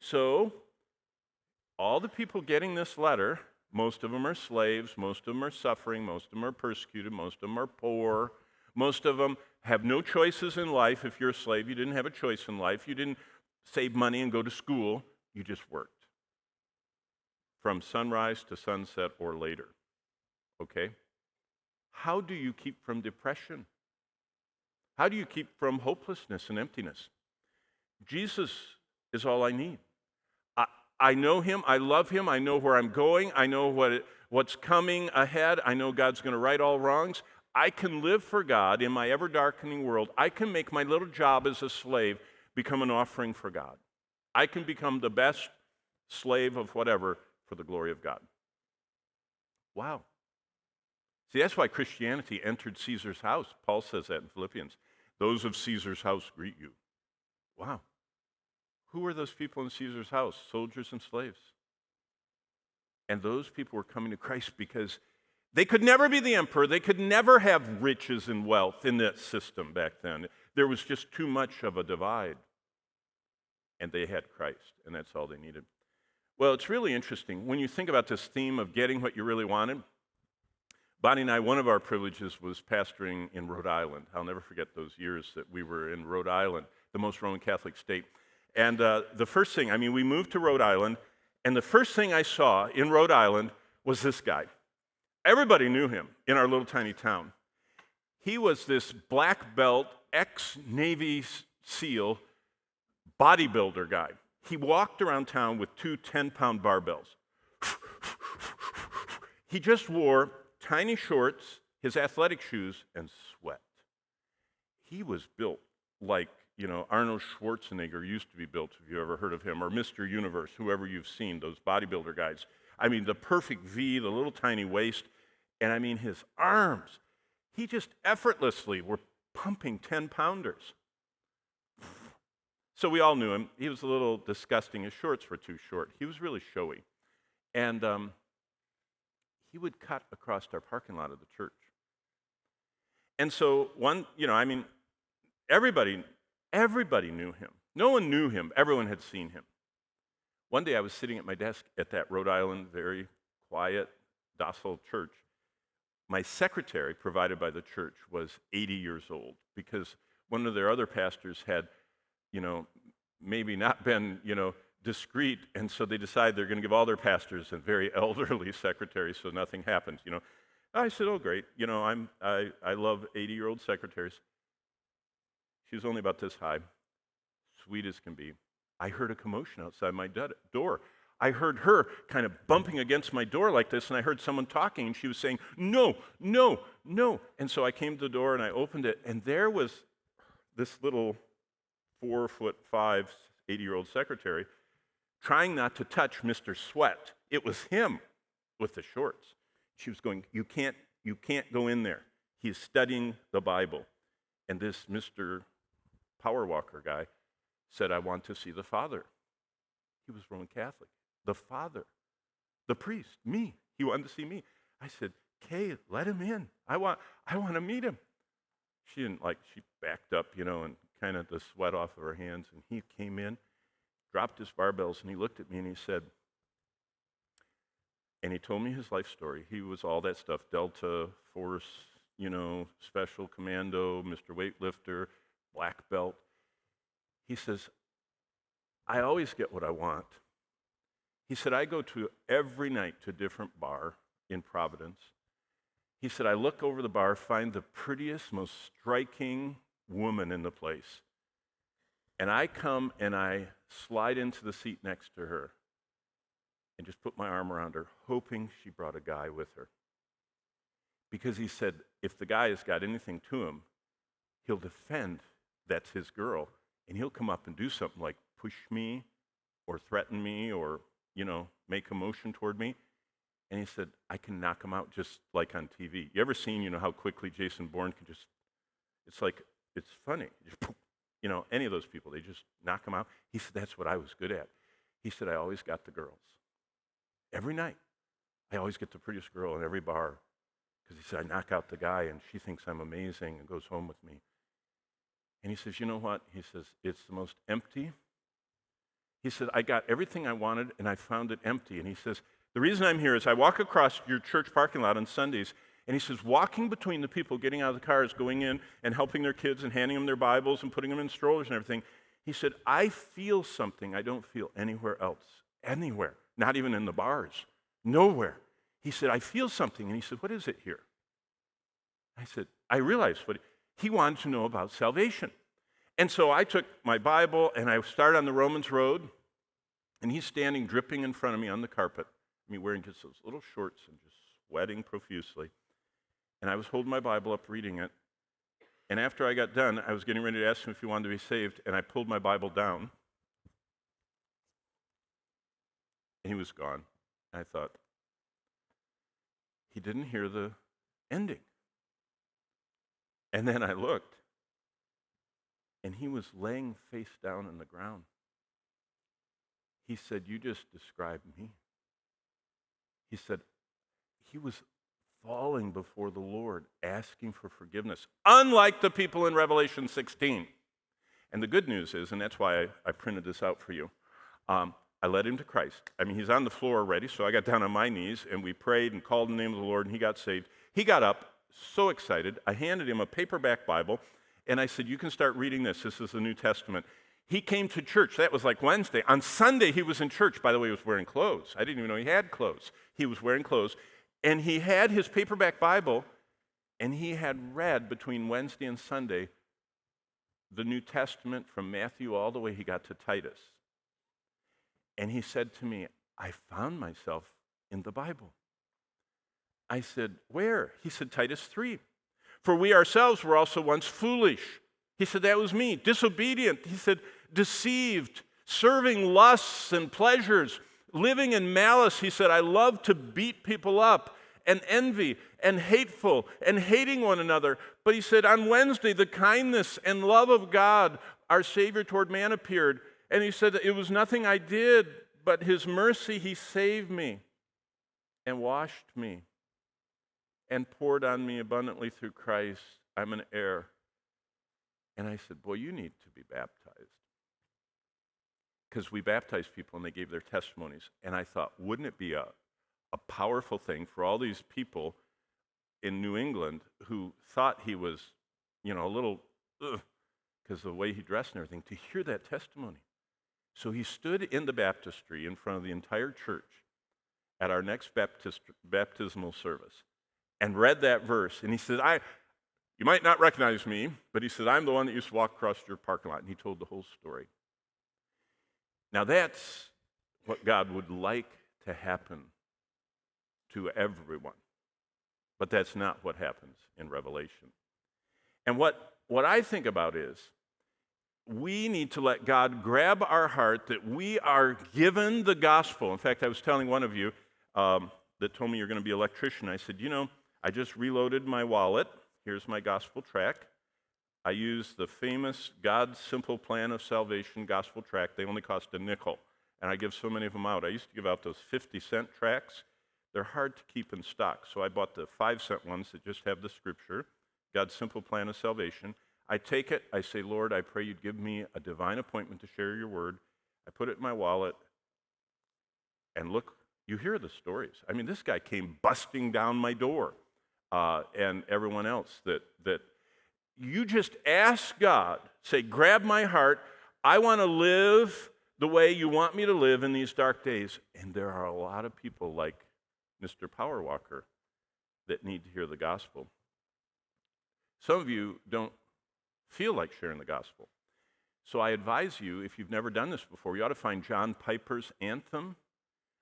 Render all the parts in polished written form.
So all the people getting this letter, most of them are slaves, most of them are suffering, most of them are persecuted, most of them are poor, most of them have no choices in life. If you're a slave, you didn't have a choice in life. You didn't save money and go to school. You just worked from sunrise to sunset or later, okay? How do you keep from depression? How do you keep from hopelessness and emptiness? Jesus is all I need. I know him, I love him, I know where I'm going, I know what's coming ahead, I know God's going to right all wrongs. I can live for God in my ever-darkening world. I can make my little job as a slave become an offering for God. I can become the best slave of whatever for the glory of God. Wow. See, that's why Christianity entered Caesar's house. Paul says that in Philippians. Those of Caesar's house greet you. Wow. Who were those people in Caesar's house? Soldiers and slaves. And those people were coming to Christ because they could never be the emperor. They could never have riches and wealth in that system back then. There was just too much of a divide. And they had Christ, and that's all they needed. Well, it's really interesting. When you think about this theme of getting what you really wanted, Bonnie and I, one of our privileges was pastoring in Rhode Island. I'll never forget those years that we were in Rhode Island, the most Roman Catholic state. And the first thing, we moved to Rhode Island, and the first thing I saw in Rhode Island was this guy. Everybody knew him in our little tiny town. He was this black belt, ex-Navy SEAL bodybuilder guy. He walked around town with 2 10-pound barbells. He just wore tiny shorts, his athletic shoes, and sweat. He was built like, Arnold Schwarzenegger used to be built, if you ever heard of him, or Mr. Universe, whoever you've seen, those bodybuilder guys. The perfect V, the little tiny waist, and his arms. He just effortlessly were pumping 10-pounders. So we all knew him. He was a little disgusting. His shorts were too short. He was really showy. And he would cut across our parking lot of the church. And so everybody knew him. No one knew him. Everyone had seen him. One day I was sitting at my desk at that Rhode Island, very quiet, docile church. My secretary, provided by the church, was 80 years old because one of their other pastors had maybe not been, discreet, and so they decided they're going to give all their pastors a very elderly secretary so nothing happens, I said, oh, great, I love 80-year-old secretaries. She was only about this high, sweet as can be. I heard a commotion outside my door. I heard her kind of bumping against my door like this, and I heard someone talking, and she was saying, no, no, no. And so I came to the door, and I opened it, and there was this little 4'5", 80-year-old secretary trying not to touch Mr. Sweat. It was him with the shorts. She was going, you can't go in there. He's studying the Bible. And this Mr. Power Walker guy said, I want to see the Father. He was Roman Catholic. The Father, the priest, me. He wanted to see me. I said, Kay, let him in. I want to meet him. She didn't she backed up, and kind of the sweat off of her hands, and he came in, dropped his barbells, and he looked at me and he said, and he told me his life story. He was all that stuff, Delta Force, Special Commando, Mr. Weightlifter, black belt. He says, I always get what I want. He said, I go to every night to a different bar in Providence. He said, I look over the bar, find the prettiest, most striking woman in the place. And I come and I slide into the seat next to her and just put my arm around her, hoping she brought a guy with her. Because he said, if the guy has got anything to him, he'll defend that's his girl, and he'll come up and do something like push me or threaten me or, make a motion toward me. And he said, I can knock him out just like on TV. You ever seen, how quickly Jason Bourne can just, it's funny. Any of those people, they just knock them out. He said, that's what I was good at. He said, I always got the girls. Every night, I always get the prettiest girl in every bar. Because he said, I knock out the guy, and she thinks I'm amazing and goes home with me. And he says, you know what? He says, it's the most empty. He said, I got everything I wanted, and I found it empty. And he says, the reason I'm here is I walk across your church parking lot on Sundays, and he says, walking between the people getting out of the cars, going in and helping their kids and handing them their Bibles and putting them in strollers and everything, he said, I feel something I don't feel anywhere else. Anywhere. Not even in the bars. Nowhere. He said, I feel something. And he said, what is it here? I said, I realized what he wanted to know about salvation. And so I took my Bible and I started on the Romans road, and he's standing dripping in front of me on the carpet. I mean, wearing just those little shorts and just sweating profusely. And I was holding my Bible up, reading it. And after I got done, I was getting ready to ask him if he wanted to be saved, and I pulled my Bible down. And he was gone. And I thought, he didn't hear the ending. And then I looked, and he was laying face down on the ground. He said, you just described me. He said, he was falling before the Lord, asking for forgiveness, unlike the people in Revelation 16. And the good news is, and that's why I printed this out for you, I led him to Christ. I mean, he's on the floor already, so I got down on my knees, and we prayed and called in the name of the Lord, and he got saved. He got up, so excited. I handed him a paperback Bible, and I said, you can start reading this. This is the New Testament. He came to church. That was like Wednesday. On Sunday, he was in church. By the way, he was wearing clothes. I didn't even know he had clothes. He was wearing clothes. And he had his paperback Bible, and he had read between Wednesday and Sunday the New Testament from Matthew all the way he got to Titus. And he said to me, I found myself in the Bible. I said, where? He said, Titus 3. For we ourselves were also once foolish. He said, that was me. Disobedient. He said, deceived, serving lusts and pleasures, living in malice. He said, I love to beat people up, and envy, and hateful, and hating one another. But he said, on Wednesday, the kindness and love of God, our Savior toward man, appeared. And he said, it was nothing I did, but his mercy, he saved me and washed me and poured on me abundantly through Christ. I'm an heir. And I said, boy, you need to be baptized. Because we baptized people and they gave their testimonies. And I thought, wouldn't it be a powerful thing for all these people in New England who thought he was, a little, because of the way he dressed and everything, to hear that testimony. So he stood in the baptistry in front of the entire church at our next baptismal service and read that verse. And he said, you might not recognize me, but he said, I'm the one that used to walk across your parking lot. And he told the whole story. Now that's what God would like to happen to everyone. But that's not what happens in Revelation. And what I think about is, we need to let God grab our heart that we are given the gospel. In fact, I was telling one of you that told me you're going to be an electrician. I said, I just reloaded my wallet. Here's my gospel tract. I use the famous God's Simple Plan of Salvation gospel tract. They only cost a nickel, and I give so many of them out. I used to give out those 50-cent tracts. They're hard to keep in stock, so I bought the 5-cent ones that just have the scripture, God's Simple Plan of Salvation. I take it, I say, Lord, I pray you'd give me a divine appointment to share your word. I put it in my wallet, and look, you hear the stories. I mean, this guy came busting down my door, and everyone else that you just ask God, say, grab my heart. I want to live the way you want me to live in these dark days. And there are a lot of people like Mr. Power Walker that need to hear the gospel. Some of you don't feel like sharing the gospel. So I advise you, if you've never done this before, you ought to find John Piper's ANTHEM.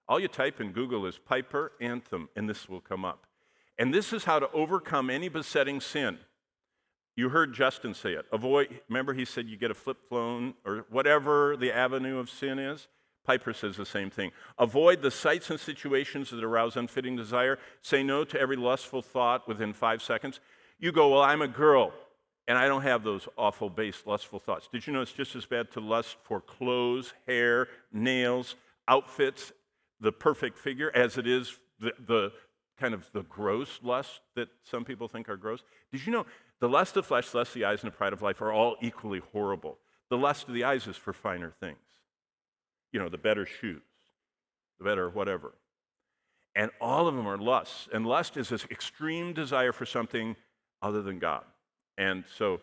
All you type in Google is Piper ANTHEM, and this will come up. And this is how to overcome any besetting sin. You heard Justin say it. Remember he said you get a flip phone or whatever the avenue of sin is? Piper says the same thing. Avoid the sights and situations that arouse unfitting desire. Say no to every lustful thought within 5 seconds. You go, well, I'm a girl, and I don't have those awful base lustful thoughts. Did you know it's just as bad to lust for clothes, hair, nails, outfits, the perfect figure, as it is the kind of the gross lust that some people think are gross? Did you know the lust of flesh, lust of the eyes, and the pride of life are all equally horrible? The lust of the eyes is for finer things. the better shoes, the better whatever. And all of them are lusts. And lust is this extreme desire for something other than God. And so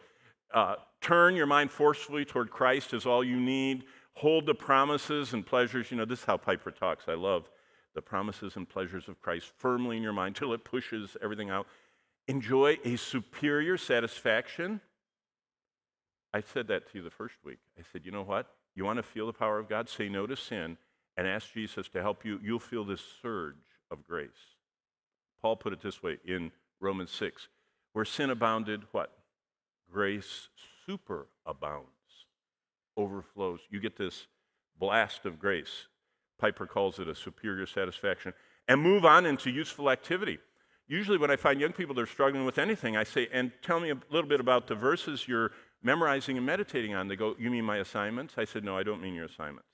turn your mind forcefully toward Christ is all you need. Hold the promises and pleasures. This is how Piper talks. I love the promises and pleasures of Christ firmly in your mind till it pushes everything out. Enjoy a superior satisfaction. I said that to you the first week. I said, you know what? You want to feel the power of God? Say no to sin and ask Jesus to help you. You'll feel this surge of grace. Paul put it this way in Romans 6. Where sin abounded, what? Grace superabounds, overflows. You get this blast of grace. Piper calls it a superior satisfaction. And move on into useful activity. Usually when I find young people that are struggling with anything, I say, and tell me a little bit about the verses you're memorizing and meditating on. They go, you mean my assignments? I said, no, I don't mean your assignments.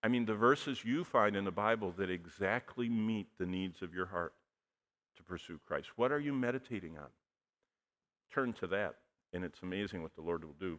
I mean the verses you find in the Bible that exactly meet the needs of your heart to pursue Christ. What are you meditating on? Turn to that, and it's amazing what the Lord will do.